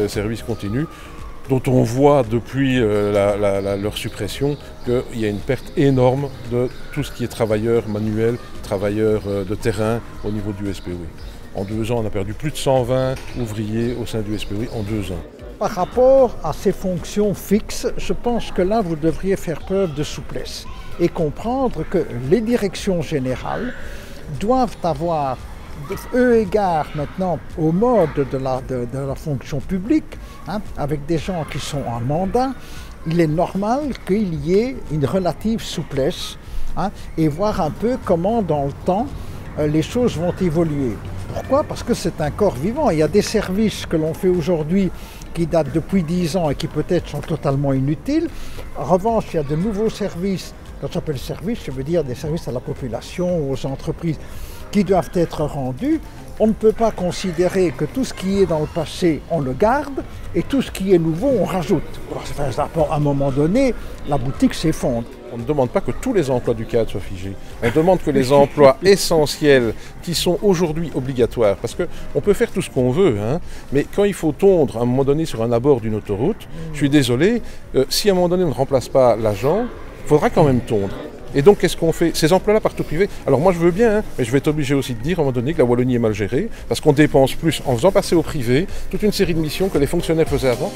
services continus, dont on voit depuis leur suppression qu'il y a une perte énorme de tout ce qui est travailleurs manuels, travailleurs de terrain au niveau du SPOI. En 2 ans, on a perdu plus de 120 ouvriers au sein du SPOI en 2 ans. Par rapport à ces fonctions fixes, je pense que là, vous devriez faire preuve de souplesse et comprendre que les directions générales doivent avoir, eu égard maintenant au mode de la fonction publique, avec des gens qui sont en mandat, il est normal qu'il y ait une relative souplesse et voir un peu comment dans le temps les choses vont évoluer. Pourquoi? Parce que c'est un corps vivant. Il y a des services que l'on fait aujourd'hui qui datent depuis 10 ans et qui peut-être sont totalement inutiles. En revanche, il y a de nouveaux services, quand j'appelle services, je veux dire des services à la population, aux entreprises, qui doivent être rendus. On ne peut pas considérer que tout ce qui est dans le passé, on le garde, et tout ce qui est nouveau, on rajoute. À un moment donné, la boutique s'effondre. On ne demande pas que tous les emplois du cadre soient figés. On demande que les emplois essentiels qui sont aujourd'hui obligatoires, parce qu'on peut faire tout ce qu'on veut, mais quand il faut tondre à un moment donné sur un abord d'une autoroute, je suis désolé, si à un moment donné on ne remplace pas l'agent, il faudra quand même tondre. Et donc, qu'est-ce qu'on fait? Ces emplois-là partent au privé. Alors moi, je veux bien, mais je vais être obligé aussi de dire à un moment donné que la Wallonie est mal gérée, parce qu'on dépense plus en faisant passer au privé toute une série de missions que les fonctionnaires faisaient avant.